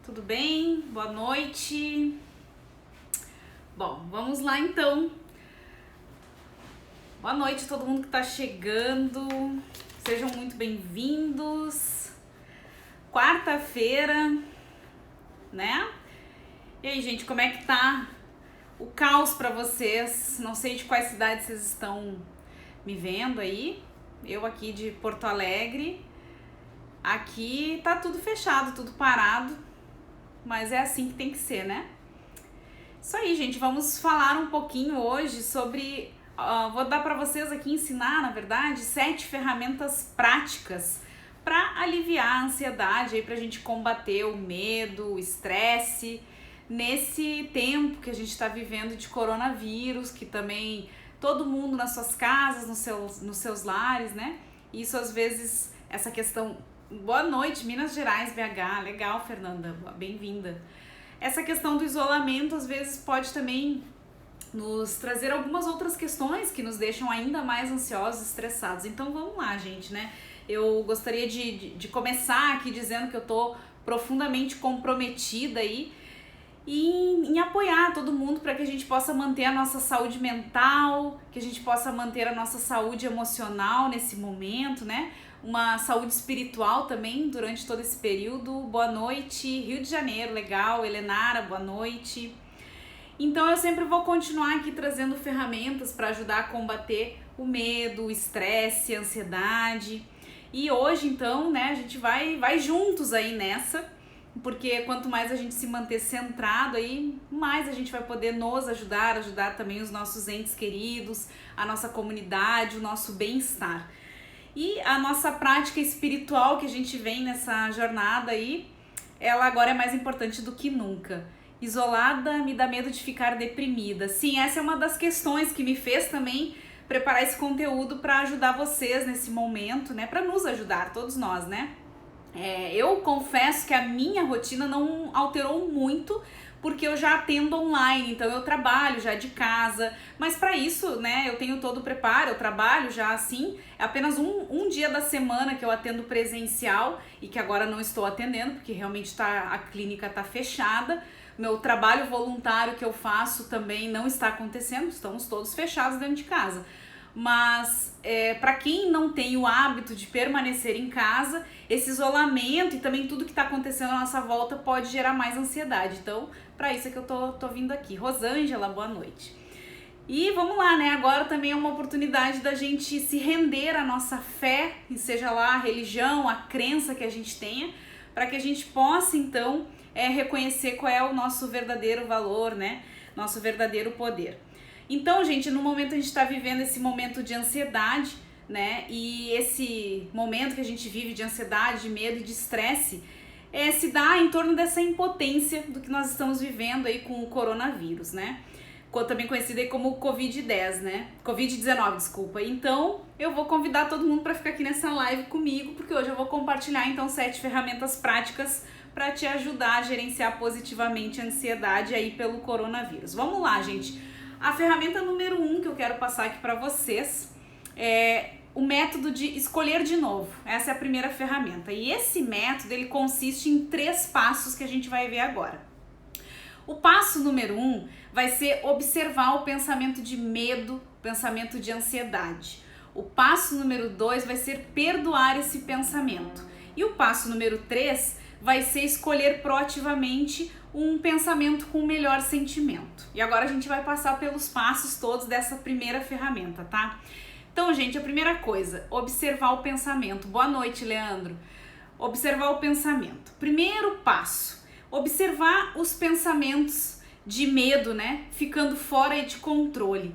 Tudo bem? Boa noite. Bom, vamos lá então. Boa noite a todo mundo que tá chegando. Sejam muito bem-vindos. Quarta-feira, né? E aí, gente, como é que tá o caos pra vocês? Não sei de quais cidades vocês estão me vendo aí. Eu aqui de Porto Alegre. Aqui tá tudo fechado, tudo parado. Mas é assim que tem que ser, né? Isso aí, gente, vamos falar um pouquinho hoje sobre... vou dar para vocês aqui, ensinar, na verdade, 7 ferramentas práticas para aliviar a ansiedade, aí, pra gente combater o medo, o estresse, nesse tempo que a gente está vivendo de coronavírus, que também todo mundo nas suas casas, nos seus lares, né? Isso às vezes, essa questão... Boa noite, Minas Gerais, BH. Legal, Fernanda. Bem-vinda. Essa questão do isolamento, às vezes, pode também nos trazer algumas outras questões que nos deixam ainda mais ansiosos, estressados. Então, vamos lá, gente, né? Eu gostaria de começar aqui dizendo que eu tô profundamente comprometida aí em apoiar todo mundo para que a gente possa manter a nossa saúde mental, que a gente possa manter a nossa saúde emocional nesse momento, né? Uma saúde espiritual também durante todo esse período. Boa noite, Rio de Janeiro, legal. Helenara, boa noite. Então eu sempre vou continuar aqui trazendo ferramentas para ajudar a combater o medo, o estresse, a ansiedade. E hoje então, né, a gente vai juntos aí nessa, porque quanto mais a gente se manter centrado aí, mais a gente vai poder nos ajudar também os nossos entes queridos, a nossa comunidade, o nosso bem-estar. E a nossa prática espiritual que a gente vem nessa jornada aí, ela agora é mais importante do que nunca. Isolada me dá medo de ficar deprimida. Sim, essa é uma das questões que me fez também preparar esse conteúdo para ajudar vocês nesse momento, né? Para nos ajudar, todos nós, né? Eu confesso que a minha rotina não alterou muito, porque eu já atendo online, então eu trabalho já de casa, mas para isso, né, eu tenho todo o preparo, eu trabalho já assim, é apenas um dia da semana que eu atendo presencial e que agora não estou atendendo, porque realmente a clínica tá fechada. Meu trabalho voluntário que eu faço também não está acontecendo, estamos todos fechados dentro de casa. Mas para quem não tem o hábito de permanecer em casa, esse isolamento e também tudo que está acontecendo à nossa volta pode gerar mais ansiedade. Então, para isso é que eu tô vindo aqui. Rosângela, boa noite. E vamos lá, né? Agora também é uma oportunidade da gente se render à nossa fé, e seja lá a religião, a crença que a gente tenha, para que a gente possa, então, reconhecer qual é o nosso verdadeiro valor, né? Nosso verdadeiro poder. Então, gente, no momento a gente está vivendo esse momento de ansiedade, né? E esse momento que a gente vive de ansiedade, de medo e de estresse se dá em torno dessa impotência do que nós estamos vivendo aí com o coronavírus, né? Também conhecido aí como Covid-10, né? Covid-19, desculpa. Então, eu vou convidar todo mundo para ficar aqui nessa live comigo, porque hoje eu vou compartilhar, então, 7 ferramentas práticas para te ajudar a gerenciar positivamente a ansiedade aí pelo coronavírus. Vamos lá, gente. A ferramenta número 1 que eu quero passar aqui para vocês é o método de escolher de novo. Essa é a primeira ferramenta. E esse método, ele consiste em 3 passos que a gente vai ver agora. O passo número 1 vai ser observar o pensamento de medo, o pensamento de ansiedade. O passo número 2 vai ser perdoar esse pensamento. E o passo número 3 vai ser escolher proativamente um pensamento com o melhor sentimento. E agora a gente vai passar pelos passos todos dessa primeira ferramenta, tá? Então, gente, a primeira coisa, observar o pensamento. Boa noite, Leandro. Observar o pensamento. Primeiro passo, observar os pensamentos de medo, né? Ficando fora de controle.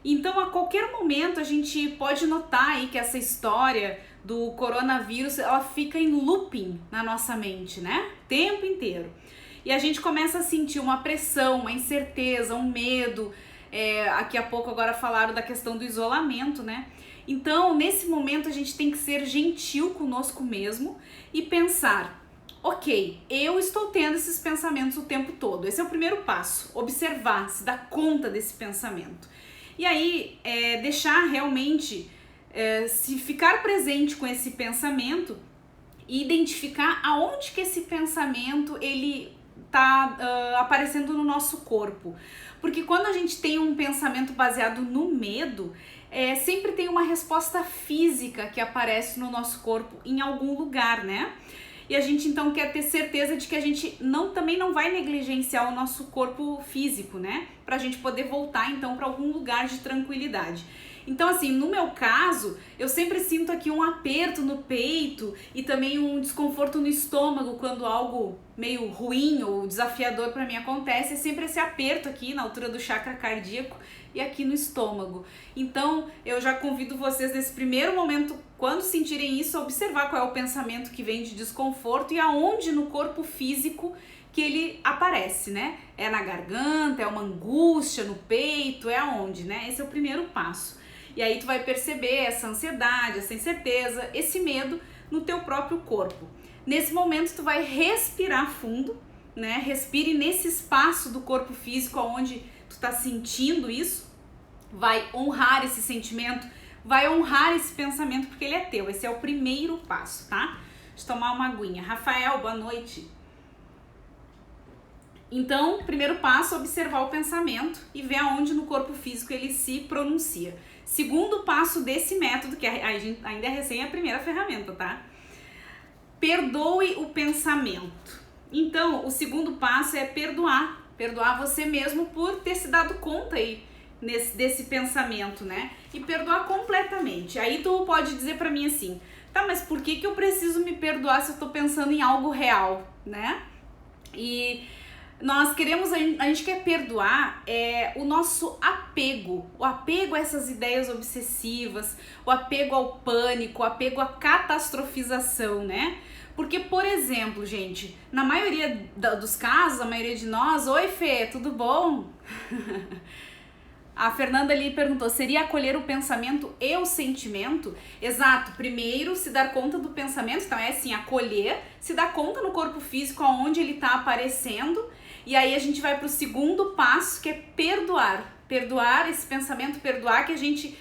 Então, a qualquer momento, a gente pode notar aí que essa história do coronavírus, ela fica em looping na nossa mente, né? O tempo inteiro. E a gente começa a sentir uma pressão, uma incerteza, um medo. Daqui a pouco agora falaram da questão do isolamento, né? Então, nesse momento, a gente tem que ser gentil conosco mesmo e pensar, ok, eu estou tendo esses pensamentos o tempo todo. Esse é o primeiro passo, observar, se dar conta desse pensamento. E aí, deixar realmente, se ficar presente com esse pensamento e identificar aonde que esse pensamento ele tá aparecendo no nosso corpo. Porque quando a gente tem um pensamento baseado no medo, sempre tem uma resposta física que aparece no nosso corpo em algum lugar, né? E a gente então quer ter certeza de que a gente também não vai negligenciar o nosso corpo físico, né? Pra gente poder voltar então para algum lugar de tranquilidade. Então assim, no meu caso, eu sempre sinto aqui um aperto no peito e também um desconforto no estômago quando algo meio ruim ou desafiador para mim acontece, é sempre esse aperto aqui na altura do chakra cardíaco e aqui no estômago. Então eu já convido vocês nesse primeiro momento, quando sentirem isso, a observar qual é o pensamento que vem de desconforto e aonde no corpo físico que ele aparece, né? É na garganta, é uma angústia no peito, é aonde, né? Esse é o primeiro passo. E aí tu vai perceber essa ansiedade, essa incerteza, esse medo no teu próprio corpo. Nesse momento tu vai respirar fundo, né? Respire nesse espaço do corpo físico onde tu tá sentindo isso. Vai honrar esse sentimento, vai honrar esse pensamento porque ele é teu. Esse é o primeiro passo, tá? Deixa eu tomar uma aguinha. Rafael, boa noite. Então, primeiro passo, observar o pensamento e ver aonde no corpo físico ele se pronuncia. Segundo passo desse método, que ainda é recém a primeira ferramenta, tá? Perdoe o pensamento. Então, o segundo passo é perdoar. Perdoar você mesmo por ter se dado conta aí desse pensamento, né? E perdoar completamente. Aí tu pode dizer pra mim assim, tá, mas por que eu preciso me perdoar se eu tô pensando em algo real, né? E nós queremos, a gente quer perdoar o nosso apego, o apego a essas ideias obsessivas, o apego ao pânico, o apego à catastrofização, né? Porque, por exemplo, gente, na maioria dos casos, a maioria de nós, oi Fê, tudo bom? A Fernanda ali perguntou, seria acolher o pensamento e o sentimento? Exato, primeiro se dar conta do pensamento, então é assim, acolher, se dar conta no corpo físico aonde ele está aparecendo, e aí a gente vai para o segundo passo, que é perdoar. Perdoar esse pensamento, perdoar que a gente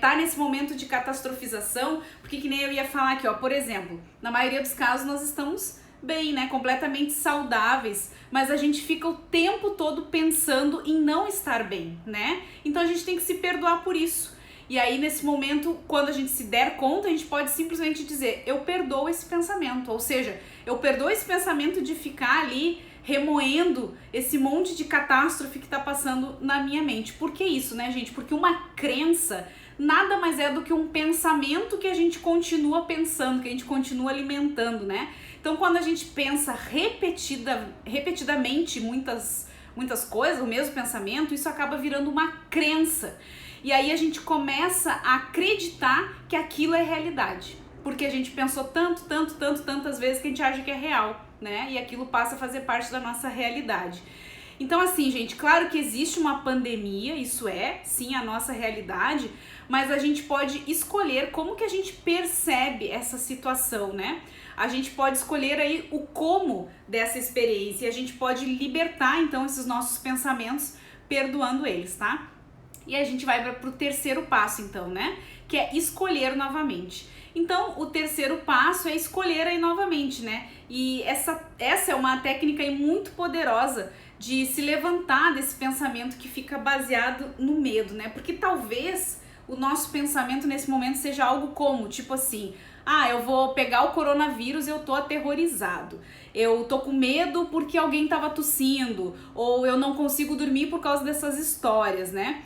tá nesse momento de catastrofização, porque que nem eu ia falar aqui, ó, por exemplo, na maioria dos casos nós estamos bem, né, completamente saudáveis, mas a gente fica o tempo todo pensando em não estar bem, né? Então a gente tem que se perdoar por isso. E aí nesse momento, quando a gente se der conta, a gente pode simplesmente dizer, eu perdoo esse pensamento, ou seja, eu perdoo esse pensamento de ficar ali remoendo esse monte de catástrofe que tá passando na minha mente. Por que isso, né, gente? Porque uma crença nada mais é do que um pensamento que a gente continua pensando, que a gente continua alimentando, né? Então, quando a gente pensa repetidamente muitas coisas, o mesmo pensamento, isso acaba virando uma crença. E aí a gente começa a acreditar que aquilo é realidade. Porque a gente pensou tantas vezes que a gente acha que é real, né? E aquilo passa a fazer parte da nossa realidade. Então, assim, gente, claro que existe uma pandemia, isso é, sim, a nossa realidade, mas a gente pode escolher como que a gente percebe essa situação, né? A gente pode escolher aí o como dessa experiência e a gente pode libertar, então, esses nossos pensamentos perdoando eles, tá? E a gente vai para o terceiro passo, então, né? Que é escolher novamente. Então, o terceiro passo é escolher aí novamente, né? E essa é uma técnica aí muito poderosa de se levantar desse pensamento que fica baseado no medo, né? Porque talvez o nosso pensamento nesse momento seja algo como, tipo assim, eu vou pegar o coronavírus e eu tô aterrorizado. Eu tô com medo porque alguém tava tossindo, ou eu não consigo dormir por causa dessas histórias, né?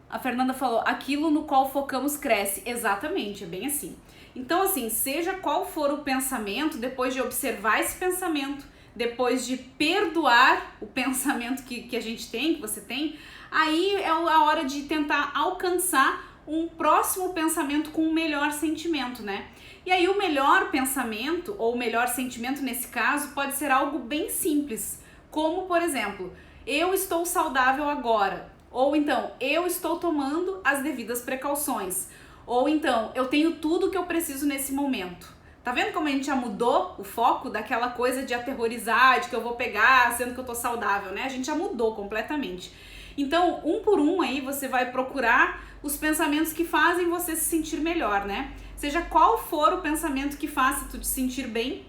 A Fernanda falou, aquilo no qual focamos cresce. Exatamente, é bem assim. Então, assim, seja qual for o pensamento, depois de observar esse pensamento, depois de perdoar o pensamento que a gente tem, que você tem, aí é a hora de tentar alcançar um próximo pensamento com um melhor sentimento, né? E aí o melhor pensamento, ou o melhor sentimento nesse caso, pode ser algo bem simples, como, por exemplo, eu estou saudável agora. Ou então, eu estou tomando as devidas precauções. Ou então, eu tenho tudo o que eu preciso nesse momento. Tá vendo como a gente já mudou o foco daquela coisa de aterrorizar, de que eu vou pegar, sendo que eu tô saudável, né? A gente já mudou completamente. Então, um por um aí, você vai procurar os pensamentos que fazem você se sentir melhor, né? seja qual for o pensamento que faça tu te sentir bem,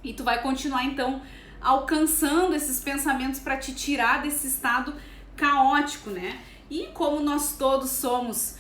e tu vai continuar então alcançando esses pensamentos para te tirar desse estado caótico, né? E como nós todos somos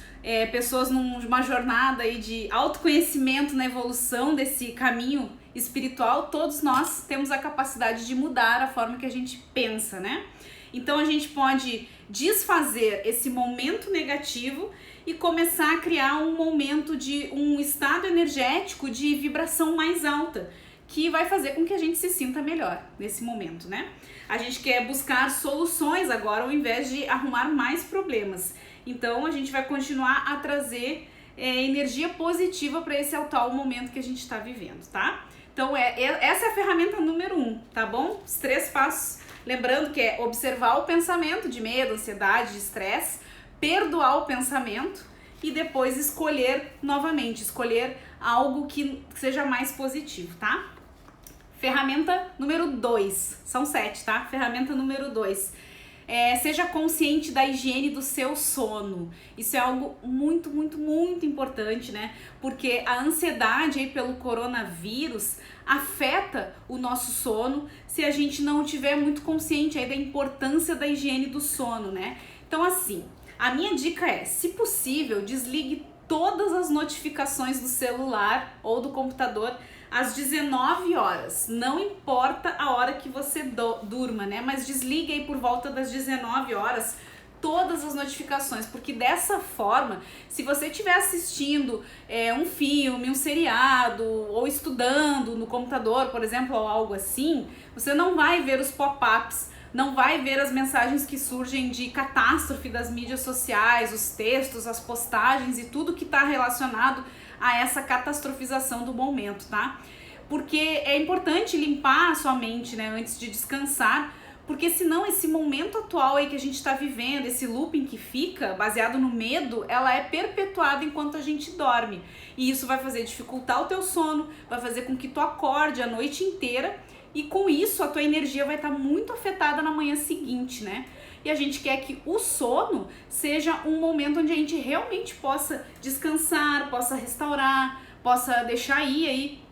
pessoas numa jornada aí de autoconhecimento na evolução desse caminho espiritual, todos nós temos a capacidade de mudar a forma que a gente pensa, né? Então a gente pode desfazer esse momento negativo e começar a criar um momento de um estado energético de vibração mais alta, que vai fazer com que a gente se sinta melhor nesse momento, né? A gente quer buscar soluções agora ao invés de arrumar mais problemas. Então a gente vai continuar a trazer energia positiva para esse atual momento que a gente está vivendo, tá? Então essa é a ferramenta número 1, tá bom? Os 3 passos, lembrando que é observar o pensamento de medo, ansiedade, de estresse, perdoar o pensamento e depois escolher novamente, escolher algo que seja mais positivo, tá? Ferramenta número 2, são 7, tá? Ferramenta número 2, seja consciente da higiene do seu sono. Isso é algo muito, muito, muito importante, né? Porque a ansiedade aí pelo coronavírus afeta o nosso sono se a gente não tiver muito consciente aí da importância da higiene do sono, né? Então assim, a minha dica é, se possível, desligue todas as notificações do celular ou do computador às 19 horas, não importa a hora que você durma, né? Mas desligue aí por volta das 19 horas todas as notificações, porque dessa forma, se você estiver assistindo um filme, um seriado, ou estudando no computador, por exemplo, ou algo assim, você não vai ver os pop-ups, não vai ver as mensagens que surgem de catástrofe das mídias sociais, os textos, as postagens e tudo que está relacionado a essa catastrofização do momento, tá? Porque é importante limpar a sua mente, né, antes de descansar, porque senão esse momento atual aí que a gente está vivendo, esse looping que fica baseado no medo, ela é perpetuada enquanto a gente dorme. E isso vai fazer dificultar o teu sono, vai fazer com que tu acorde a noite inteira e com isso a tua energia vai estar muito afetada na manhã seguinte, né? E a gente quer que o sono seja um momento onde a gente realmente possa descansar, possa restaurar, possa deixar ir aí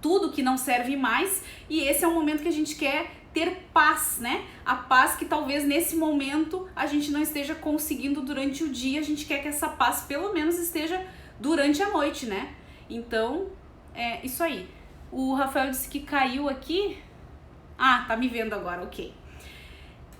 tudo que não serve mais. E esse é um momento que a gente quer ter paz, né? A paz que talvez nesse momento a gente não esteja conseguindo durante o dia. A gente quer que essa paz pelo menos esteja durante a noite, né? Então, é isso aí. O Rafael disse que caiu aqui. Ah, tá me vendo agora, ok.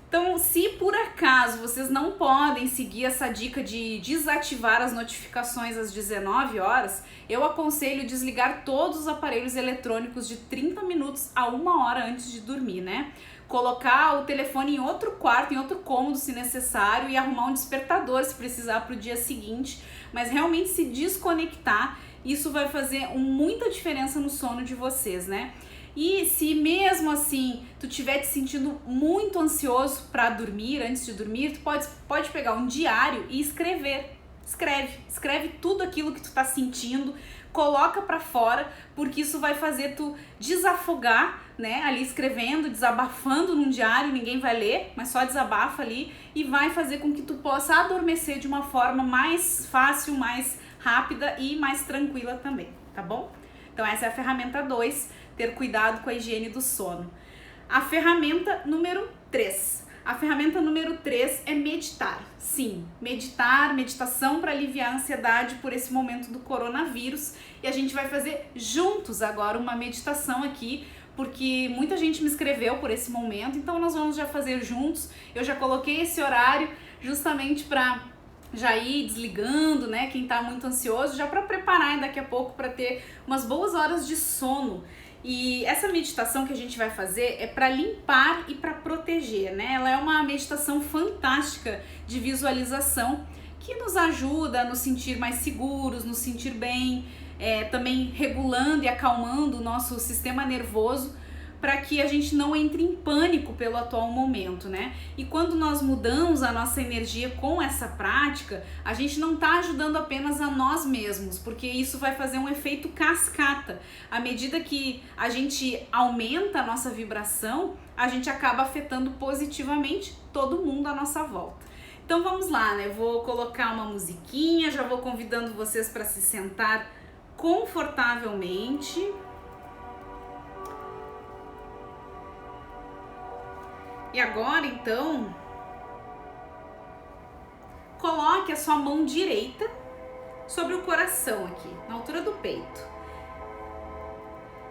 Então, se por acaso vocês não podem seguir essa dica de desativar as notificações às 19 horas, eu aconselho desligar todos os aparelhos eletrônicos de 30 minutos a 1 hora antes de dormir, né? Colocar o telefone em outro quarto, em outro cômodo se necessário e arrumar um despertador se precisar para o dia seguinte, mas realmente se desconectar, isso vai fazer muita diferença no sono de vocês, né? E se mesmo assim tu estiver te sentindo muito ansioso para dormir, antes de dormir, tu pode pegar um diário e escrever. Escreve tudo aquilo que tu tá sentindo, coloca para fora, porque isso vai fazer tu desafogar, né, ali escrevendo, desabafando num diário, ninguém vai ler, mas só desabafa ali e vai fazer com que tu possa adormecer de uma forma mais fácil, mais rápida e mais tranquila também, tá bom? Então essa é a ferramenta 2, ter cuidado com a higiene do sono. A ferramenta número 3. A ferramenta número 3 é meditar. Sim, meditação para aliviar a ansiedade por esse momento do coronavírus. E a gente vai fazer juntos agora uma meditação aqui, porque muita gente me escreveu por esse momento, então nós vamos já fazer juntos. Eu já coloquei esse horário justamente para já ir desligando, né, quem tá muito ansioso, já para preparar daqui a pouco para ter umas boas horas de sono. E essa meditação que a gente vai fazer é para limpar e para proteger, né? Ela é uma meditação fantástica de visualização que nos ajuda a nos sentir mais seguros, nos sentir bem, também regulando e acalmando o nosso sistema nervoso, para que a gente não entre em pânico pelo atual momento, né? E quando nós mudamos a nossa energia com essa prática, a gente não está ajudando apenas a nós mesmos, porque isso vai fazer um efeito cascata. À medida que a gente aumenta a nossa vibração, a gente acaba afetando positivamente todo mundo à nossa volta. Então vamos lá, né? Vou colocar uma musiquinha, já vou convidando vocês para se sentar confortavelmente. E agora, então, coloque a sua mão direita sobre o coração aqui, na altura do peito.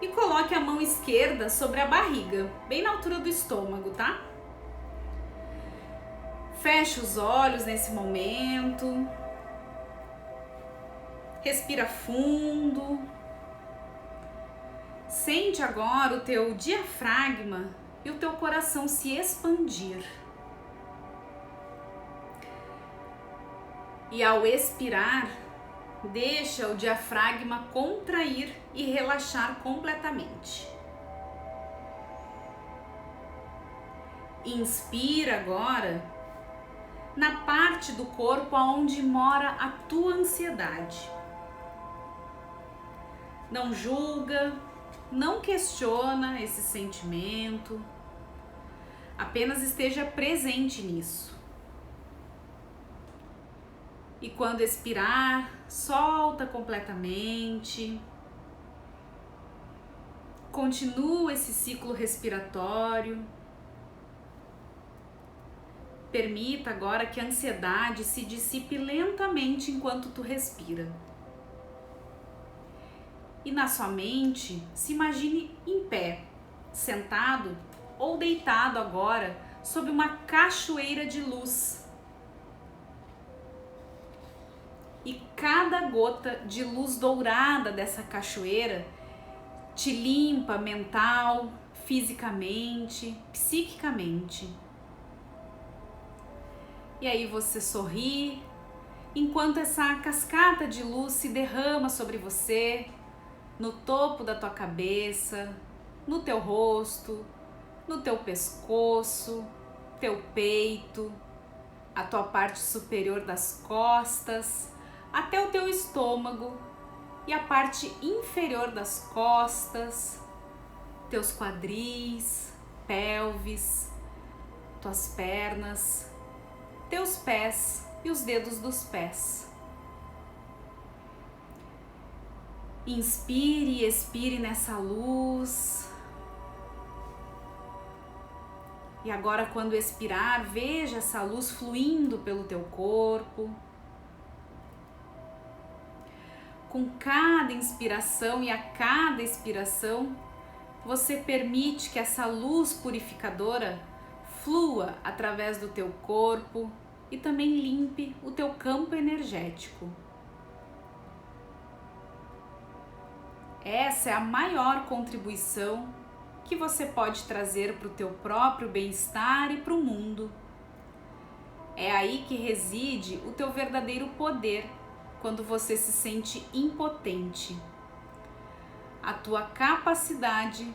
E coloque a mão esquerda sobre a barriga, bem na altura do estômago, tá? Feche os olhos nesse momento. Respira fundo. Sente agora o teu diafragma e o teu coração se expandir. E ao expirar, deixa o diafragma contrair e relaxar completamente. Inspira agora na parte do corpo onde mora a tua ansiedade. Não julga, não questiona esse sentimento, apenas esteja presente nisso. E quando expirar, solta completamente. Continua esse ciclo respiratório. Permita agora que a ansiedade se dissipe lentamente enquanto tu respira. E na sua mente, se imagine em pé, sentado ou deitado agora sob uma cachoeira de luz. E cada gota de luz dourada dessa cachoeira te limpa mental, fisicamente, psiquicamente. E aí você sorri, enquanto essa cascata de luz se derrama sobre você, no topo da tua cabeça, no teu rosto, no teu pescoço, teu peito, a tua parte superior das costas, até o teu estômago e a parte inferior das costas, teus quadris, pelvis, tuas pernas, teus pés e os dedos dos pés. Inspire e expire nessa luz. E agora, quando expirar, veja essa luz fluindo pelo teu corpo. Com cada inspiração e a cada expiração, você permite que essa luz purificadora flua através do teu corpo e também limpe o teu campo energético. Essa é a maior contribuição que você pode trazer para o teu próprio bem-estar e para o mundo. É aí que reside o teu verdadeiro poder quando você se sente impotente. A tua capacidade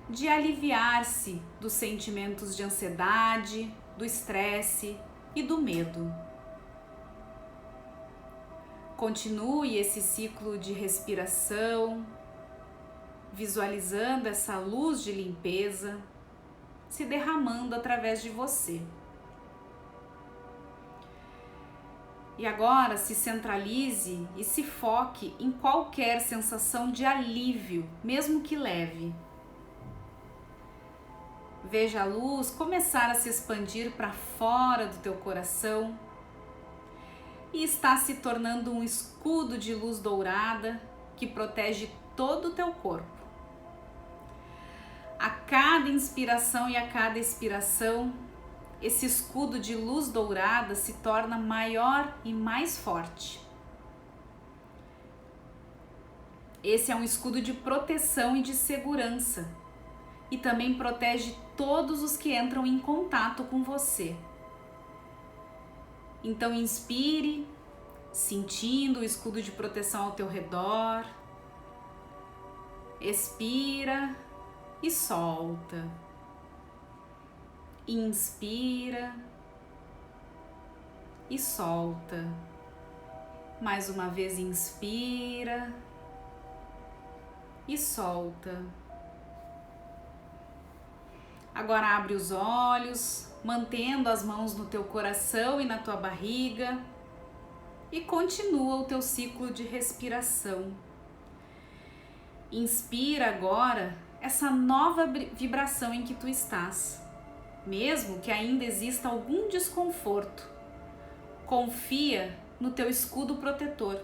de aliviar-se dos sentimentos de ansiedade, do estresse e do medo. Continue esse ciclo de respiração, visualizando essa luz de limpeza se derramando através de você. E agora se centralize e se foque em qualquer sensação de alívio, mesmo que leve. Veja a luz começar a se expandir para fora do teu coração e está se tornando um escudo de luz dourada que protege todo o teu corpo. A cada inspiração e a cada expiração, esse escudo de luz dourada se torna maior e mais forte. Esse é um escudo de proteção e de segurança e também protege todos os que entram em contato com você. Então inspire, sentindo o escudo de proteção ao teu redor. Expira e solta. Inspira e solta. Mais uma vez, inspira e solta. Agora abre os olhos, mantendo as mãos no teu coração e na tua barriga, e continua o teu ciclo de respiração, Inspira agora essa nova vibração em que tu estás. Mesmo que ainda exista algum desconforto, confia no teu escudo protetor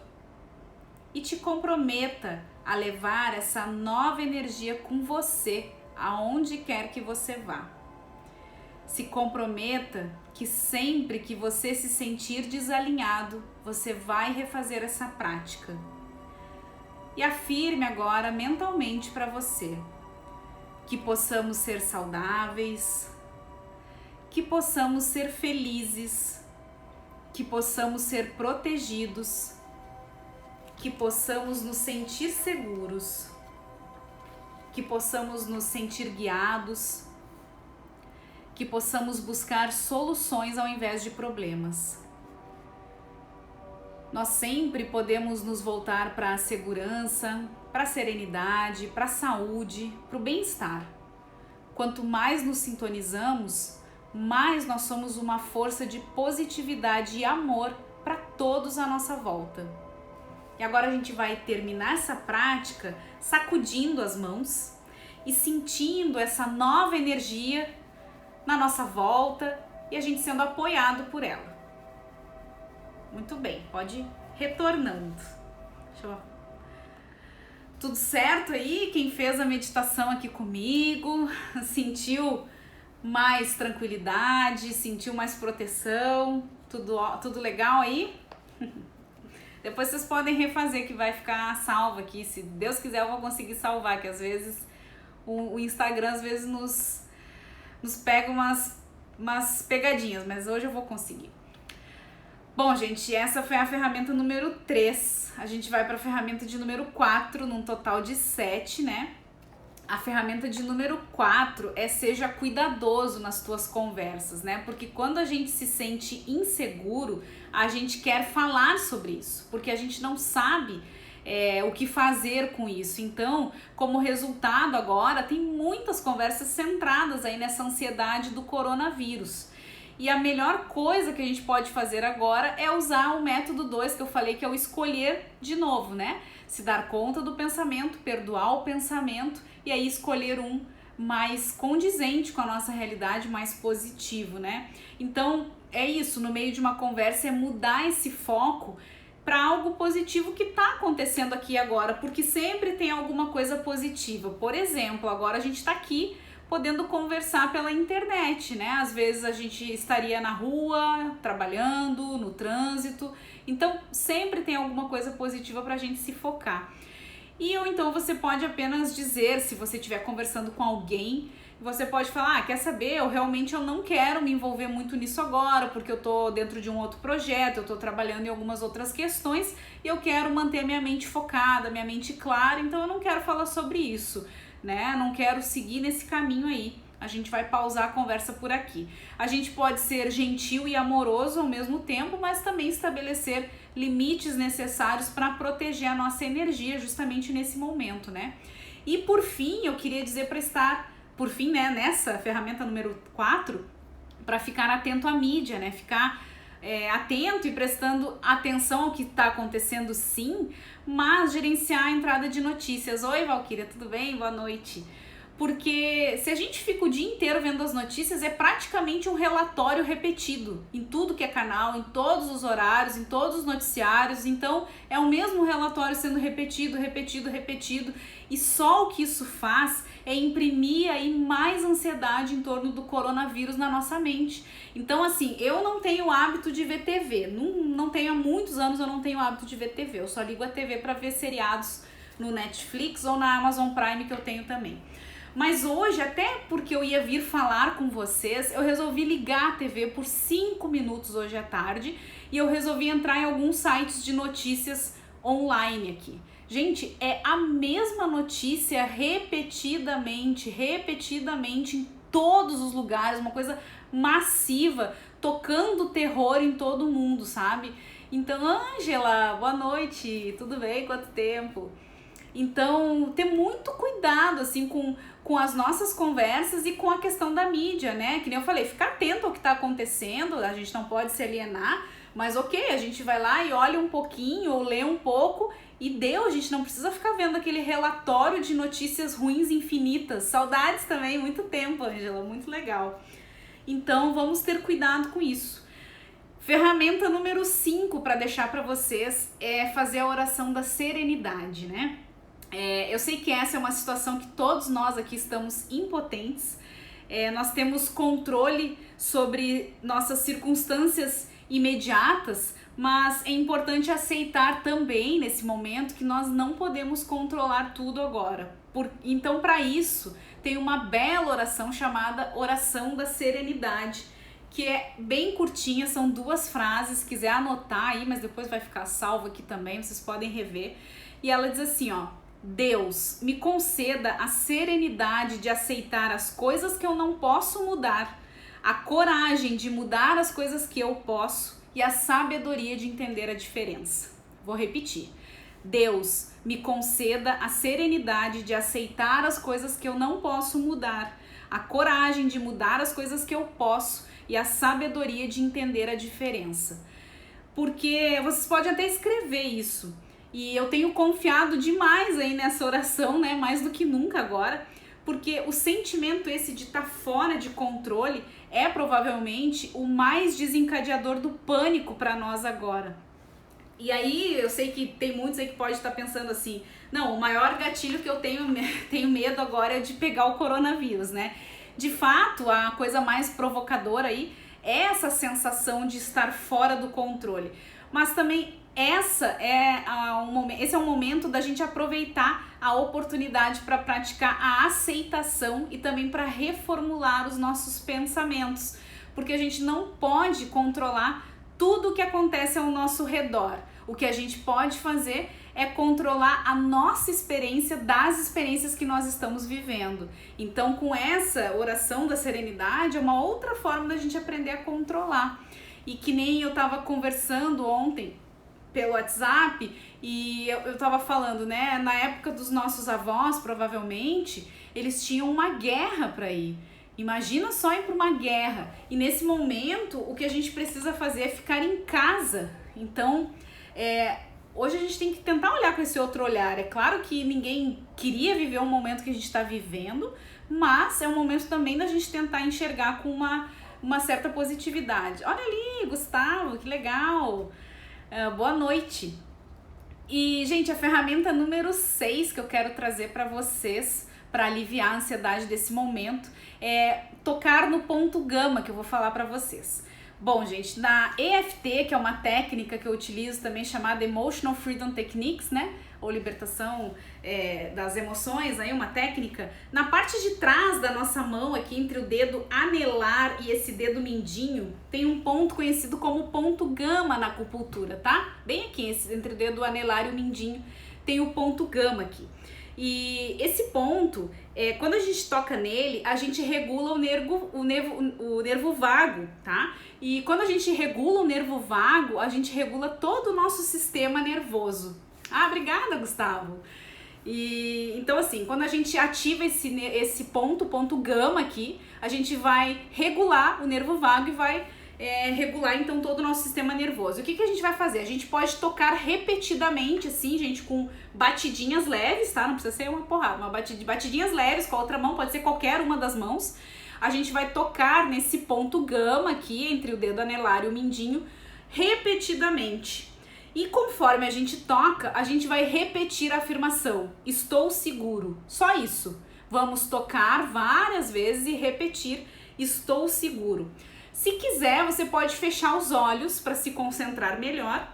e te comprometa a levar essa nova energia com você aonde quer que você vá. Se comprometa que sempre que você se sentir desalinhado, você vai refazer essa prática. E afirme agora mentalmente para você que possamos ser saudáveis, que possamos ser felizes, que possamos ser protegidos, que possamos nos sentir seguros, que possamos nos sentir guiados, que possamos buscar soluções ao invés de problemas. Nós sempre podemos nos voltar para a segurança, para a serenidade, para a saúde, para o bem-estar. Quanto mais nos sintonizamos, mais nós somos uma força de positividade e amor para todos à nossa volta. E agora a gente vai terminar essa prática sacudindo as mãos e sentindo essa nova energia na nossa volta e a gente sendo apoiado por ela. Muito bem, pode ir retornando. Tudo certo aí? Quem fez a meditação aqui comigo, sentiu mais tranquilidade, sentiu mais proteção, tudo legal aí? Depois vocês podem refazer que vai ficar salvo aqui, se Deus quiser eu vou conseguir salvar, que às vezes o Instagram às vezes nos pega umas pegadinhas, mas hoje eu vou conseguir. Bom, gente, essa foi a ferramenta número 3, a gente vai para a ferramenta de número 4, num total de 7, né? A ferramenta de número 4 é seja cuidadoso nas tuas conversas, né? Porque quando a gente se sente inseguro, a gente quer falar sobre isso, porque a gente não sabe o que fazer com isso. Então, como resultado agora, tem muitas conversas centradas aí nessa ansiedade do coronavírus. E a melhor coisa que a gente pode fazer agora é usar o método 2 que eu falei, que é o escolher de novo, né? Se dar conta do pensamento, perdoar o pensamento e aí escolher um mais condizente com a nossa realidade, mais positivo, né? Então, é isso, no meio de uma conversa é mudar esse foco para algo positivo que está acontecendo aqui agora, porque sempre tem alguma coisa positiva. Por exemplo, agora a gente está aqui podendo conversar pela internet, né? Às vezes a gente estaria na rua, trabalhando, no trânsito, então sempre tem alguma coisa positiva para a gente se focar. Ou então você pode apenas dizer, se você estiver conversando com alguém, você pode falar, quer saber, eu não quero me envolver muito nisso agora, porque eu tô dentro de um outro projeto, eu tô trabalhando em algumas outras questões e eu quero manter minha mente focada, minha mente clara, então eu não quero falar sobre isso, né? Não quero seguir nesse caminho aí. A gente vai pausar a conversa por aqui. A gente pode ser gentil e amoroso ao mesmo tempo, mas também estabelecer limites necessários para proteger a nossa energia justamente nesse momento, né? E por fim, eu queria dizer para estar, por fim, né, nessa ferramenta número 4, para ficar atento à mídia, né? Ficar atento e prestando atenção ao que está acontecendo, sim, mas gerenciar a entrada de notícias. Oi, Valquíria, tudo bem? Boa noite. Porque se a gente fica o dia inteiro vendo as notícias, é praticamente um relatório repetido em tudo que é canal, em todos os horários, em todos os noticiários. Então é o mesmo relatório sendo repetido, e só o que isso faz é imprimir aí mais ansiedade em torno do coronavírus na nossa mente. Então assim, eu não tenho o hábito de ver TV, não tenho há muitos anos, eu não tenho o hábito de ver TV, eu só ligo a TV para ver seriados no Netflix ou na Amazon Prime, que eu tenho também. Mas hoje, até porque eu ia vir falar com vocês, eu resolvi ligar a TV por 5 minutos hoje à tarde e eu resolvi entrar em alguns sites de notícias online aqui. Gente, é a mesma notícia repetidamente em todos os lugares, uma coisa massiva, tocando terror em todo mundo, sabe? Então, Ângela, boa noite, tudo bem? Quanto tempo? Então, ter muito cuidado, assim, com as nossas conversas e com a questão da mídia, né? Que nem eu falei, ficar atento ao que está acontecendo, a gente não pode se alienar, mas ok, a gente vai lá e olha um pouquinho ou lê um pouco E deu, a gente não precisa ficar vendo aquele relatório de notícias ruins infinitas. Saudades também, muito tempo, Ângela, muito legal. Então vamos ter cuidado com isso. Ferramenta número 5 para deixar para vocês é fazer a oração da serenidade, né? Eu sei que essa é uma situação que todos nós aqui estamos impotentes. Nós temos controle sobre nossas circunstâncias imediatas, mas é importante aceitar também nesse momento que nós não podemos controlar tudo agora. Então, para isso, tem uma bela oração chamada Oração da Serenidade, que é bem curtinha, são 2 frases, se quiser anotar aí, mas depois vai ficar salvo aqui também, vocês podem rever. E ela diz assim, ó: Deus, me conceda a serenidade de aceitar as coisas que eu não posso mudar, a coragem de mudar as coisas que eu posso e a sabedoria de entender a diferença. Vou repetir. Deus, me conceda a serenidade de aceitar as coisas que eu não posso mudar, a coragem de mudar as coisas que eu posso e a sabedoria de entender a diferença. Porque vocês podem até escrever isso. E eu tenho confiado demais aí nessa oração, né? Mais do que nunca agora. Porque o sentimento esse de estar fora de controle é provavelmente o mais desencadeador do pânico para nós agora. E aí eu sei que tem muitos aí que podem estar pensando assim, não, o maior gatilho que eu tenho medo agora é de pegar o coronavírus, né? De fato, a coisa mais provocadora aí é essa sensação de estar fora do controle. Mas também esse é um momento da gente aproveitar a oportunidade para praticar a aceitação e também para reformular os nossos pensamentos, porque a gente não pode controlar tudo o que acontece ao nosso redor. O que a gente pode fazer é controlar a nossa experiência das experiências que nós estamos vivendo. Então, com essa oração da serenidade, é uma outra forma da gente aprender a controlar. E que nem eu estava conversando ontem pelo WhatsApp e eu estava falando, né? Na época dos nossos avós, provavelmente, eles tinham uma guerra para ir. Imagina só ir para uma guerra. E nesse momento, o que a gente precisa fazer é ficar em casa. Então, hoje a gente tem que tentar olhar com esse outro olhar. É claro que ninguém queria viver o momento que a gente está vivendo, mas é um momento também da gente tentar enxergar com uma certa positividade. Olha ali, Gustavo, que legal! Boa noite! E, gente, a ferramenta número 6 que eu quero trazer para vocês, para aliviar a ansiedade desse momento, é tocar no ponto gama, que eu vou falar para vocês. Bom, gente, na EFT, que é uma técnica que eu utilizo também chamada Emotional Freedom Techniques, né? Ou libertação das emoções, aí uma técnica. Na parte de trás da nossa mão, aqui entre o dedo anelar e esse dedo mindinho, tem um ponto conhecido como ponto gama na acupuntura, tá? Bem aqui, entre o dedo anelar e o mindinho, tem o ponto gama aqui. E esse ponto, quando a gente toca nele, a gente regula o nervo vago, tá? E quando a gente regula o nervo vago, a gente regula todo o nosso sistema nervoso. Ah, obrigada, Gustavo! E então, assim, quando a gente ativa esse ponto gama aqui, a gente vai regular o nervo vago e vai regular então todo o nosso sistema nervoso. O que a gente vai fazer? A gente pode tocar repetidamente, assim, gente, com batidinhas leves, tá? Não precisa ser uma porrada, batidinhas leves com a outra mão, pode ser qualquer uma das mãos. A gente vai tocar nesse ponto gama aqui, entre o dedo anelar e o mindinho, repetidamente. E conforme a gente toca, a gente vai repetir a afirmação: estou seguro. Só isso. Vamos tocar várias vezes e repetir: estou seguro. Se quiser, você pode fechar os olhos para se concentrar melhor.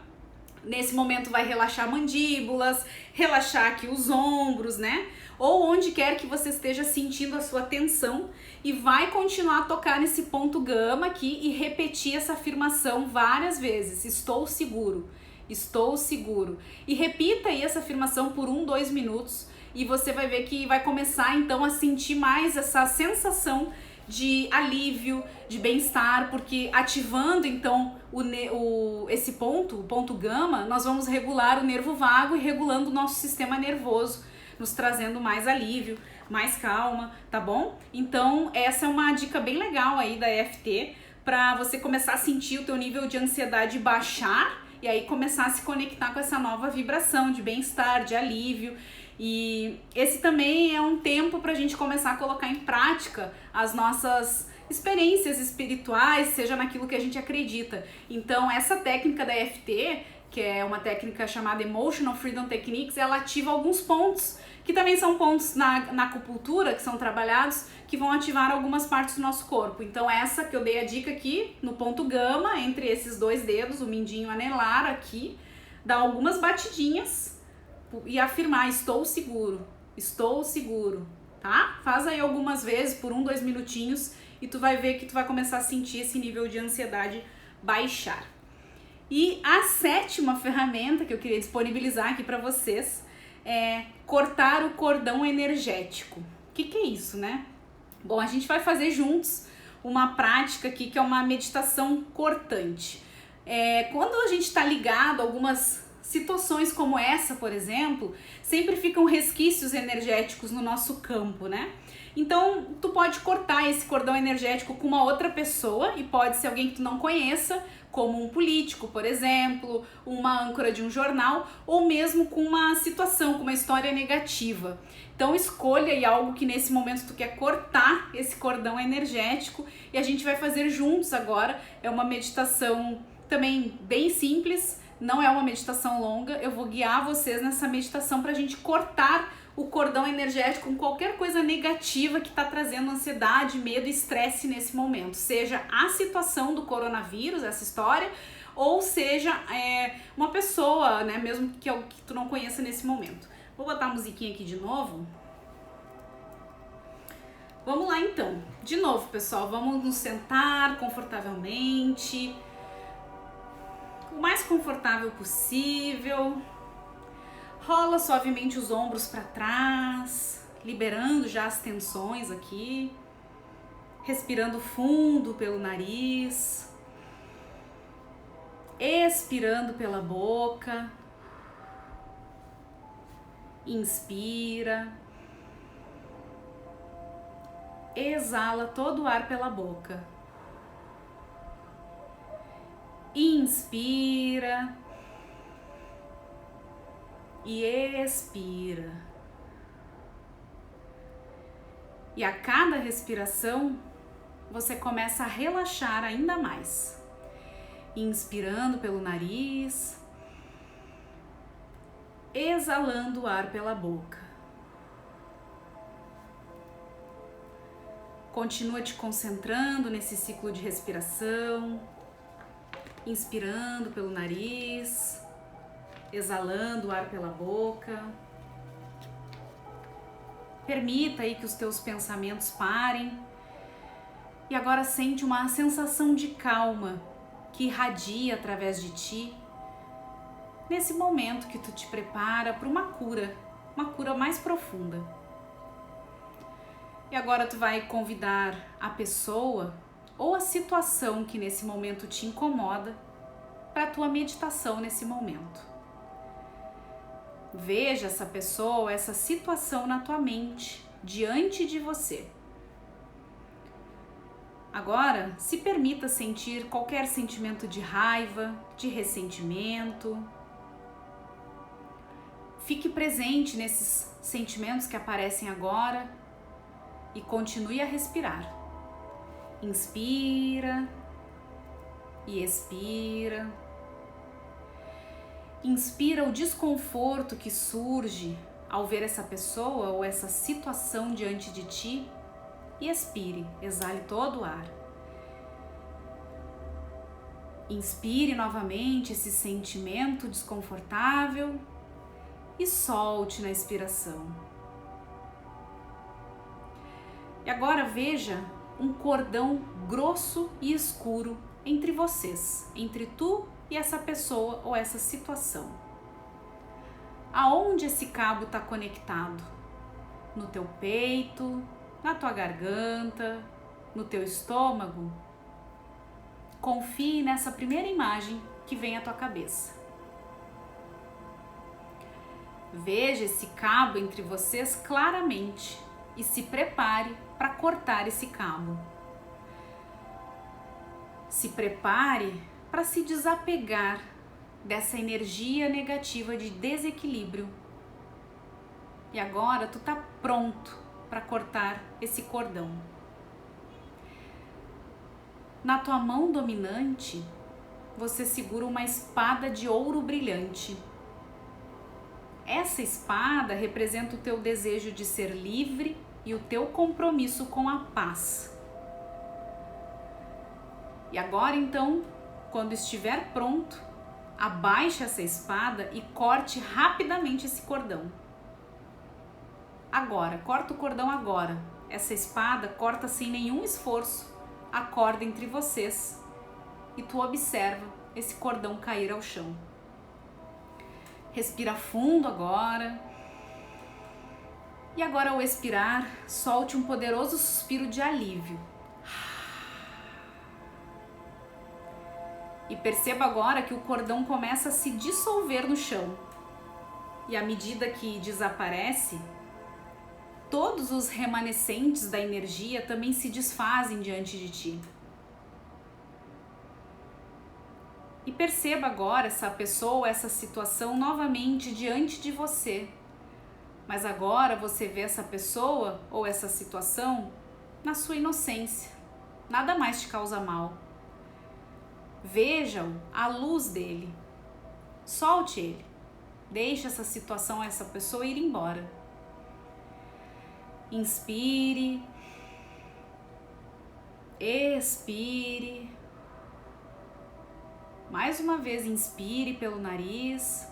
Nesse momento vai relaxar mandíbulas, relaxar aqui os ombros, né? Ou onde quer que você esteja sentindo a sua tensão, e vai continuar a tocar nesse ponto gama aqui e repetir essa afirmação várias vezes: estou seguro, estou seguro. E repita aí essa afirmação por 1-2 minutos e você vai ver que vai começar então a sentir mais essa sensação de alívio, de bem-estar, porque ativando então esse ponto, o ponto gama, nós vamos regular o nervo vago e regulando o nosso sistema nervoso, nos trazendo mais alívio, mais calma, tá bom? Então essa é uma dica bem legal aí da EFT para você começar a sentir o teu nível de ansiedade baixar e aí começar a se conectar com essa nova vibração de bem-estar, de alívio. E esse também é um tempo para a gente começar a colocar em prática as nossas experiências espirituais, seja naquilo que a gente acredita. Então essa técnica da EFT, que é uma técnica chamada Emotional Freedom Techniques, ela ativa alguns pontos, que também são pontos na acupuntura, que são trabalhados, que vão ativar algumas partes do nosso corpo. Então essa que eu dei a dica aqui, no ponto gama, entre esses dois dedos, o mindinho anelar aqui, dá algumas batidinhas e afirmar: estou seguro, tá? Faz aí algumas vezes, por 1-2 minutinhos, e tu vai ver que tu vai começar a sentir esse nível de ansiedade baixar. E a 7ª ferramenta que eu queria disponibilizar aqui para vocês é cortar o cordão energético. O que é isso, né? Bom, a gente vai fazer juntos uma prática aqui que é uma meditação cortante. Quando a gente está ligado a algumas situações como essa, por exemplo, sempre ficam resquícios energéticos no nosso campo, né? Então, tu pode cortar esse cordão energético com uma outra pessoa, e pode ser alguém que tu não conheça, como um político, por exemplo, uma âncora de um jornal, ou mesmo com uma situação, com uma história negativa. Então escolha aí algo que nesse momento tu quer cortar esse cordão energético, e a gente vai fazer juntos agora. É uma meditação também bem simples, não é uma meditação longa. Eu vou guiar vocês nessa meditação para a gente cortar o cordão energético com qualquer coisa negativa que está trazendo ansiedade, medo e estresse nesse momento. Seja a situação do coronavírus, essa história, ou seja uma pessoa, né, mesmo que tu não conheça nesse momento. Vou botar a musiquinha aqui de novo. Vamos lá então. De novo, pessoal, vamos nos sentar confortavelmente, o mais confortável possível. Rola suavemente os ombros para trás, liberando já as tensões aqui. Respirando fundo pelo nariz. Expirando pela boca. Inspira. Exala todo o ar pela boca. Inspira. E expira. E a cada respiração, você começa a relaxar ainda mais. Inspirando pelo nariz, exalando o ar pela boca. Continua te concentrando nesse ciclo de respiração, inspirando pelo nariz, exalando o ar pela boca. Permita aí que os teus pensamentos parem. E agora sente uma sensação de calma que irradia através de ti, nesse momento que tu te prepara para uma cura mais profunda. E agora tu vai convidar a pessoa ou a situação que nesse momento te incomoda para a tua meditação nesse momento. Veja essa pessoa, essa situação na tua mente, diante de você. Agora, se permita sentir qualquer sentimento de raiva, de ressentimento. Fique presente nesses sentimentos que aparecem agora e continue a respirar. Inspira e expira. Inspira o desconforto que surge ao ver essa pessoa ou essa situação diante de ti e expire, exale todo o ar. Inspire novamente esse sentimento desconfortável e solte na expiração. E agora veja um cordão grosso e escuro entre vocês, entre tu e essa pessoa ou essa situação. Aonde esse cabo está conectado? No teu peito, na tua garganta, no teu estômago? Confie nessa primeira imagem que vem à tua cabeça. Veja esse cabo entre vocês claramente e se prepare para cortar esse cabo. Se prepare para se desapegar dessa energia negativa de desequilíbrio. E agora tu tá pronto para cortar esse cordão. Na tua mão dominante, você segura uma espada de ouro brilhante. Essa espada representa o teu desejo de ser livre e o teu compromisso com a paz. E agora então, quando estiver pronto, abaixe essa espada e corte rapidamente esse cordão. Agora, corta o cordão agora. Essa espada corta sem nenhum esforço a corda entre vocês e tu observa esse cordão cair ao chão. Respira fundo agora. E agora ao expirar, solte um poderoso suspiro de alívio. E perceba agora que o cordão começa a se dissolver no chão. E à medida que desaparece, todos os remanescentes da energia também se desfazem diante de ti. E perceba agora essa pessoa, essa situação novamente diante de você. Mas agora você vê essa pessoa ou essa situação na sua inocência. Nada mais te causa mal. Veja-o à luz dele. Solte ele. Deixe essa situação, essa pessoa ir embora. Inspire. Expire. Mais uma vez, inspire pelo nariz.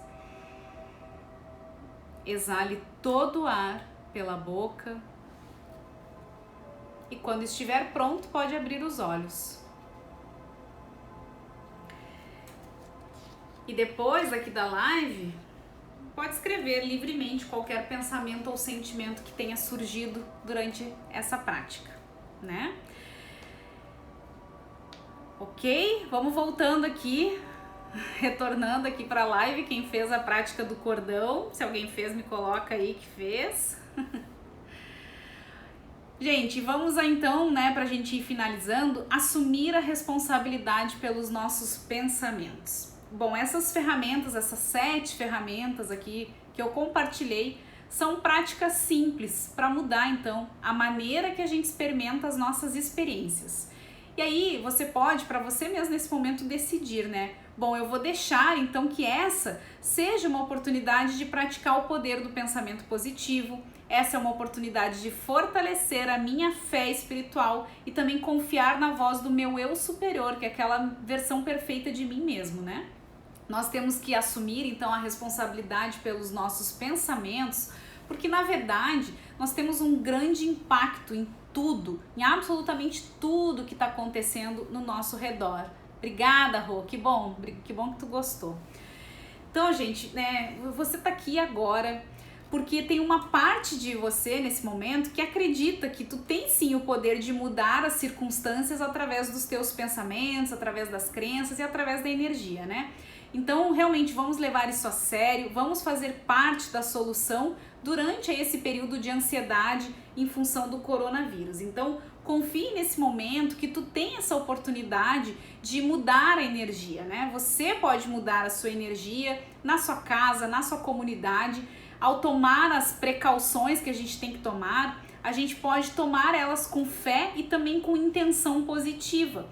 Exale todo o ar pela boca. E quando estiver pronto, pode abrir os olhos. E depois aqui da live, pode escrever livremente qualquer pensamento ou sentimento que tenha surgido durante essa prática, né? Ok? Vamos voltando aqui, retornando aqui para a live. Quem fez a prática do cordão, se alguém fez, me coloca aí que fez. Gente, vamos então, né, pra gente ir finalizando, assumir a responsabilidade pelos nossos pensamentos. Bom, essas ferramentas, essas 7 ferramentas aqui que eu compartilhei, são práticas simples para mudar então a maneira que a gente experimenta as nossas experiências. E aí você pode, para você mesmo nesse momento, decidir, né? Bom, eu vou deixar então que essa seja uma oportunidade de praticar o poder do pensamento positivo. Essa é uma oportunidade de fortalecer a minha fé espiritual e também confiar na voz do meu eu superior, que é aquela versão perfeita de mim mesmo, né? Nós temos que assumir então a responsabilidade pelos nossos pensamentos, porque na verdade nós temos um grande impacto em tudo, em absolutamente tudo que está acontecendo no nosso redor. Obrigada, Rô, que bom que tu gostou. Então, gente, né, você tá aqui agora porque tem uma parte de você nesse momento que acredita que tu tem sim o poder de mudar as circunstâncias através dos teus pensamentos, através das crenças e através da energia, né? Então, realmente, vamos levar isso a sério, vamos fazer parte da solução durante esse período de ansiedade em função do coronavírus. Então, confie nesse momento que tu tem essa oportunidade de mudar a energia, né? Você pode mudar a sua energia na sua casa, na sua comunidade. Ao tomar as precauções que a gente tem que tomar, a gente pode tomar elas com fé e também com intenção positiva.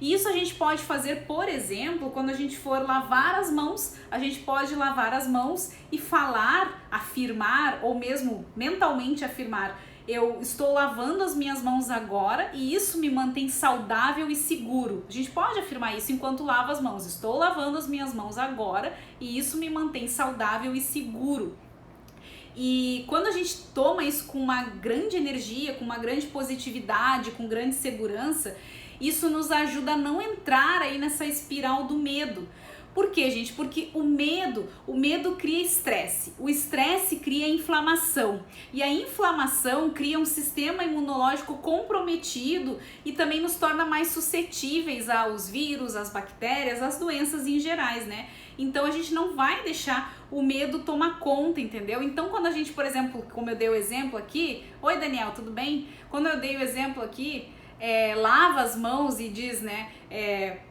E isso a gente pode fazer, por exemplo, quando a gente for lavar as mãos, a gente pode lavar as mãos e falar, afirmar ou mesmo mentalmente afirmar: eu estou lavando as minhas mãos agora e isso me mantém saudável e seguro. A gente pode afirmar isso enquanto lava as mãos. Estou lavando as minhas mãos agora e isso me mantém saudável e seguro. E quando a gente toma isso com uma grande energia, com uma grande positividade, com grande segurança, isso nos ajuda a não entrar aí nessa espiral do medo. Por quê, gente? Porque o medo cria estresse. O estresse cria inflamação. E a inflamação cria um sistema imunológico comprometido e também nos torna mais suscetíveis aos vírus, às bactérias, às doenças em gerais, né? Então a gente não vai deixar o medo tomar conta, entendeu? Então quando a gente, por exemplo, como eu dei o exemplo aqui... Oi, Daniel, tudo bem? Quando eu dei o exemplo aqui... lava as mãos e diz, né,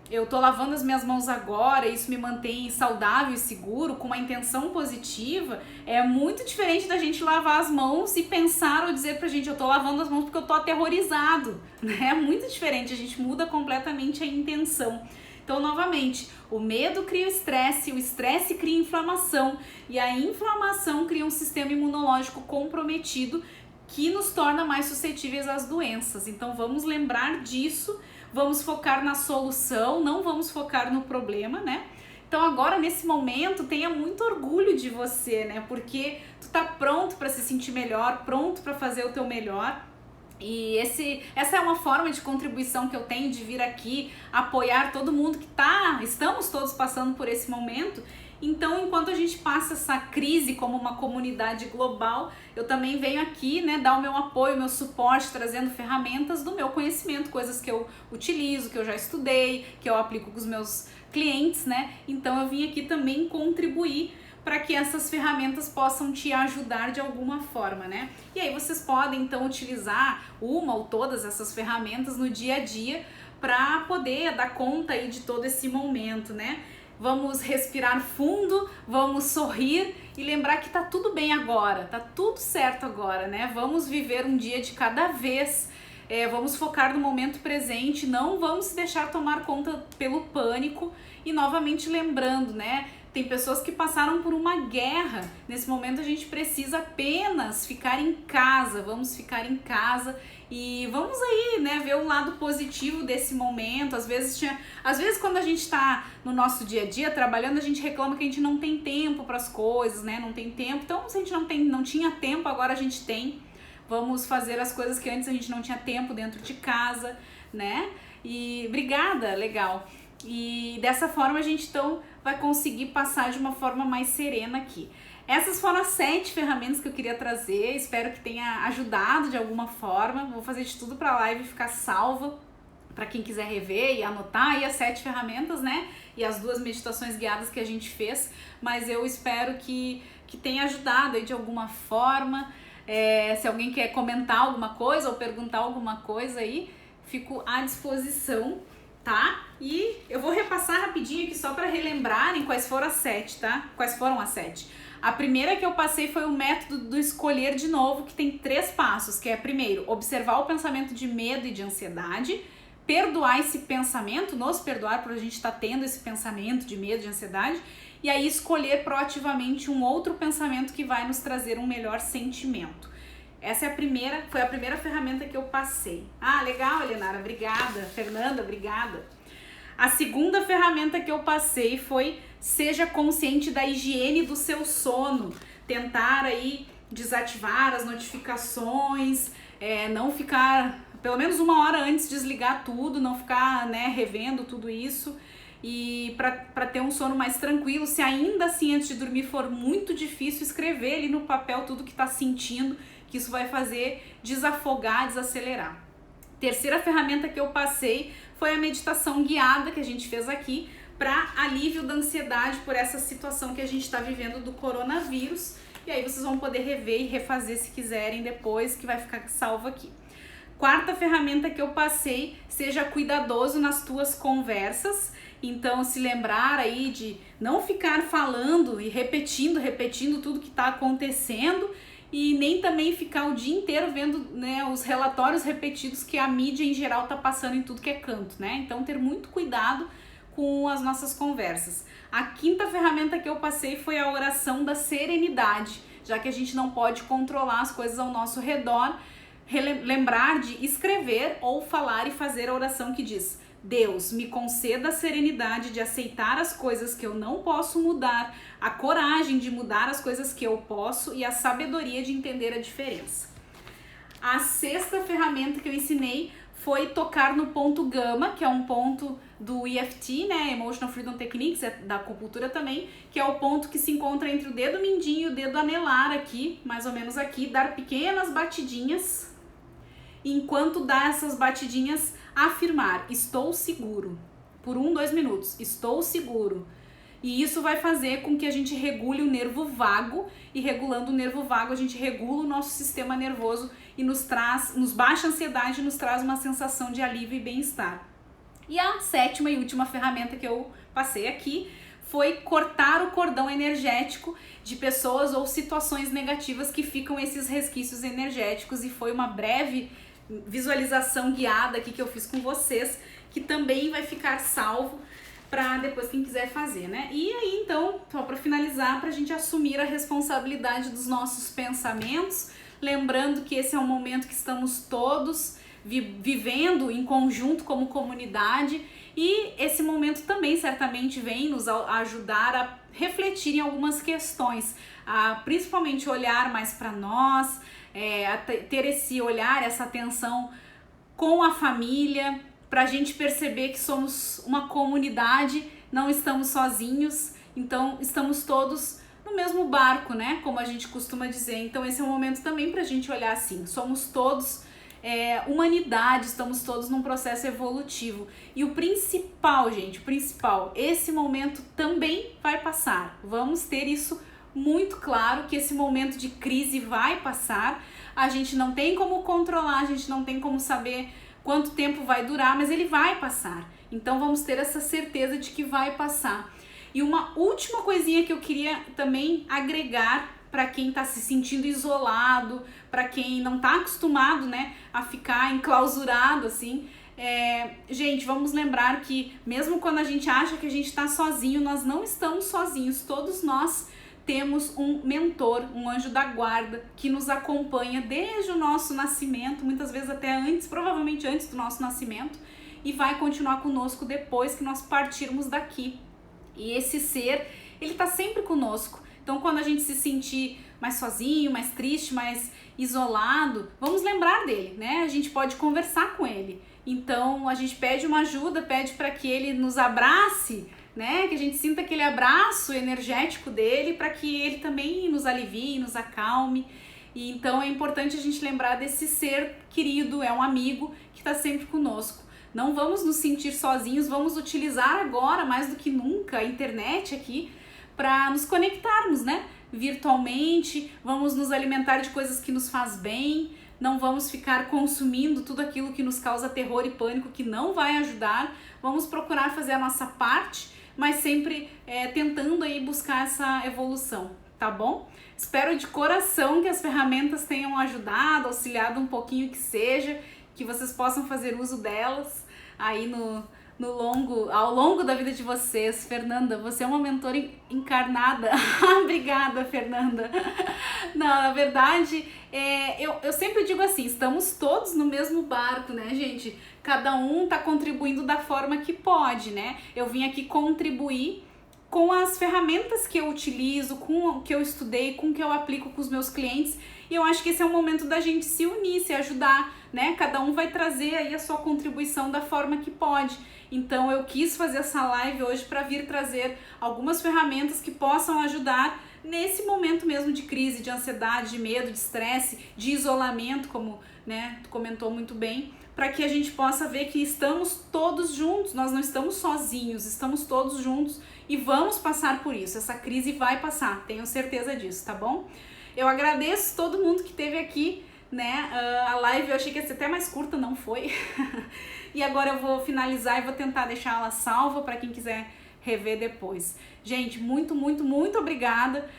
eu tô lavando as minhas mãos agora, isso me mantém saudável e seguro, com uma intenção positiva, é muito diferente da gente lavar as mãos e pensar ou dizer pra gente, eu tô lavando as mãos porque eu tô aterrorizado, né? É muito diferente, a gente muda completamente a intenção. Então, novamente, o medo cria o estresse cria inflamação, e a inflamação cria um sistema imunológico comprometido que nos torna mais suscetíveis às doenças. Então, vamos lembrar disso, vamos focar na solução, não vamos focar no problema, né? Então, agora, nesse momento, tenha muito orgulho de você, né? Porque tu tá pronto para se sentir melhor, pronto para fazer o teu melhor. E essa é uma forma de contribuição que eu tenho de vir aqui apoiar todo mundo que estamos todos passando por esse momento. Então, enquanto a gente passa essa crise como uma comunidade global, eu também venho aqui, né, dar o meu apoio, o meu suporte, trazendo ferramentas do meu conhecimento, coisas que eu utilizo, que eu já estudei, que eu aplico com os meus clientes, né? Então, eu vim aqui também contribuir para que essas ferramentas possam te ajudar de alguma forma, né? E aí vocês podem então utilizar uma ou todas essas ferramentas no dia a dia para poder dar conta aí de todo esse momento, né? Vamos respirar fundo, vamos sorrir e lembrar que tá tudo bem agora, tá tudo certo agora, né? Vamos viver um dia de cada vez, vamos focar no momento presente, não vamos se deixar tomar conta pelo pânico e novamente lembrando, né? Tem pessoas que passaram por uma guerra. Nesse momento a gente precisa apenas ficar em casa. Vamos ficar em casa e vamos aí, né, ver o lado positivo desse momento. Às vezes quando a gente tá no nosso dia a dia trabalhando, a gente reclama que a gente não tem tempo para as coisas, né? Não tem tempo. Então, se a gente não tinha tempo, agora a gente tem. Vamos fazer as coisas que antes a gente não tinha tempo dentro de casa, né? E obrigada, legal. E dessa forma a gente então vai conseguir passar de uma forma mais serena aqui. Essas foram as 7 ferramentas que eu queria trazer, espero que tenha ajudado de alguma forma. Vou fazer de tudo para a live ficar salva para quem quiser rever e anotar aí as 7 ferramentas, né? E as 2 meditações guiadas que a gente fez, mas eu espero que tenha ajudado aí de alguma forma. Se alguém quer comentar alguma coisa ou perguntar alguma coisa aí, fico à disposição. Tá? E eu vou repassar rapidinho aqui só para relembrarem quais foram as 7, tá? Quais foram as 7? A primeira que eu passei foi o método do escolher de novo, que tem 3 passos, que é primeiro, observar o pensamento de medo e de ansiedade, perdoar esse pensamento, nos perdoar por a gente estar tendo esse pensamento de medo e de ansiedade, e aí escolher proativamente um outro pensamento que vai nos trazer um melhor sentimento. Essa foi a primeira ferramenta que eu passei. Ah, legal, Elenara, obrigada. Fernanda, obrigada. A segunda ferramenta que eu passei foi seja consciente da higiene do seu sono. Tentar aí desativar as notificações, não ficar, pelo menos 1 hora antes, desligar tudo, não ficar, né, revendo tudo isso. E para ter um sono mais tranquilo, se ainda assim antes de dormir for muito difícil, escrever ali no papel tudo que está sentindo, que isso vai fazer desafogar, desacelerar. Terceira ferramenta que eu passei foi a meditação guiada que a gente fez aqui para alívio da ansiedade por essa situação que a gente está vivendo do coronavírus. E aí vocês vão poder rever e refazer se quiserem depois, que vai ficar salvo aqui. Quarta ferramenta que eu passei, seja cuidadoso nas tuas conversas. Então, se lembrar aí de não ficar falando e repetindo tudo que está acontecendo e nem também ficar o dia inteiro vendo, né, os relatórios repetidos que a mídia em geral está passando em tudo que é canto, né? Então, ter muito cuidado com as nossas conversas. A quinta ferramenta que eu passei foi a oração da serenidade, já que a gente não pode controlar as coisas ao nosso redor, lembrar de escrever ou falar e fazer a oração que diz: Deus, me conceda a serenidade de aceitar as coisas que eu não posso mudar, a coragem de mudar as coisas que eu posso e a sabedoria de entender a diferença. A sexta ferramenta que eu ensinei foi tocar no ponto gama, que é um ponto do EFT, né, Emotional Freedom Techniques, da acupuntura também, que é o ponto que se encontra entre o dedo mindinho e o dedo anelar aqui, mais ou menos aqui, dar pequenas batidinhas, enquanto dá essas batidinhas, afirmar, estou seguro, por 1-2 minutos, estou seguro. E isso vai fazer com que a gente regule o nervo vago, e regulando o nervo vago a gente regula o nosso sistema nervoso e nos baixa a ansiedade e nos traz uma sensação de alívio e bem-estar. E a 7ª e última ferramenta que eu passei aqui foi cortar o cordão energético de pessoas ou situações negativas que ficam esses resquícios energéticos, e foi uma breve visualização guiada aqui que eu fiz com vocês, que também vai ficar salvo para depois quem quiser fazer, né? E aí, então, só para finalizar, para a gente assumir a responsabilidade dos nossos pensamentos, lembrando que esse é um momento que estamos todos vivendo em conjunto como comunidade, e esse momento também certamente vem nos ajudar a refletir em algumas questões, a principalmente olhar mais para nós, a ter esse olhar, essa atenção com a família, para a gente perceber que somos uma comunidade, não estamos sozinhos, então estamos todos no mesmo barco, né? Como a gente costuma dizer. Então esse é um momento também para a gente olhar assim, somos todos humanidade, estamos todos num processo evolutivo. E o principal, gente, esse momento também vai passar. Vamos ter isso muito claro, que esse momento de crise vai passar. A gente não tem como controlar, a gente não tem como saber quanto tempo vai durar, mas ele vai passar. Então vamos ter essa certeza de que vai passar. E uma última coisinha que eu queria também agregar para quem está se sentindo isolado, para quem não está acostumado, né, a ficar enclausurado assim. Gente, vamos lembrar que mesmo quando a gente acha que a gente está sozinho, nós não estamos sozinhos. Todos nós temos um mentor, um anjo da guarda, que nos acompanha desde o nosso nascimento, muitas vezes até antes, provavelmente antes do nosso nascimento, e vai continuar conosco depois que nós partirmos daqui. E esse ser, ele está sempre conosco. Então, quando a gente se sentir mais sozinho, mais triste, mais isolado, vamos lembrar dele, né? A gente pode conversar com ele. Então, a gente pede uma ajuda, pede para que ele nos abrace, né? Que a gente sinta aquele abraço energético dele, para que ele também nos alivie, nos acalme. E então é importante a gente lembrar desse ser querido, é um amigo que está sempre conosco. Não vamos nos sentir sozinhos, vamos utilizar agora, mais do que nunca, a internet aqui para nos conectarmos, né? Virtualmente, vamos nos alimentar de coisas que nos faz bem, não vamos ficar consumindo tudo aquilo que nos causa terror e pânico, que não vai ajudar. Vamos procurar fazer a nossa parte, mas sempre tentando aí buscar essa evolução, tá bom? Espero de coração que as ferramentas tenham ajudado, auxiliado um pouquinho que seja, que vocês possam fazer uso delas aí ao longo da vida de vocês. Fernanda, você é uma mentora encarnada. Obrigada, Fernanda. Não, na verdade, eu sempre digo assim, estamos todos no mesmo barco, né, gente? Cada um tá contribuindo da forma que pode, né? Eu vim aqui contribuir com as ferramentas que eu utilizo, com o que eu estudei, com o que eu aplico com os meus clientes. E eu acho que esse é o momento da gente se unir, se ajudar, né? Cada um vai trazer aí a sua contribuição da forma que pode. Então eu quis fazer essa live hoje para vir trazer algumas ferramentas que possam ajudar nesse momento mesmo de crise, de ansiedade, de medo, de estresse, de isolamento, como, né, tu comentou muito bem, para que a gente possa ver que estamos todos juntos, nós não estamos sozinhos, estamos todos juntos e vamos passar por isso. Essa crise vai passar, tenho certeza disso, tá bom? Eu agradeço todo mundo que esteve aqui, né? A live eu achei que ia ser até mais curta, não foi. E agora eu vou finalizar e vou tentar deixar ela salva para quem quiser rever depois. Gente, muito, muito, muito obrigada.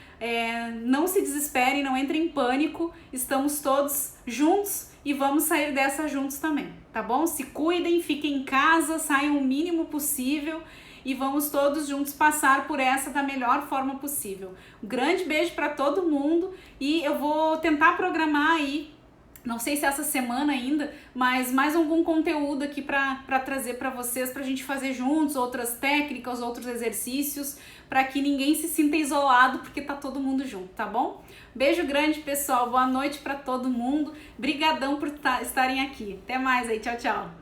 Não se desesperem, não entrem em pânico. Estamos todos juntos e vamos sair dessa juntos também, tá bom? Se cuidem, fiquem em casa, saiam o mínimo possível e vamos todos juntos passar por essa da melhor forma possível. Um grande beijo para todo mundo e eu vou tentar programar aí, não sei se essa semana ainda, mas mais algum conteúdo aqui para trazer para vocês, pra gente fazer juntos, outras técnicas, outros exercícios, para que ninguém se sinta isolado, porque tá todo mundo junto, tá bom? Beijo grande, pessoal, boa noite para todo mundo, brigadão por estarem aqui. Até mais aí, tchau, tchau.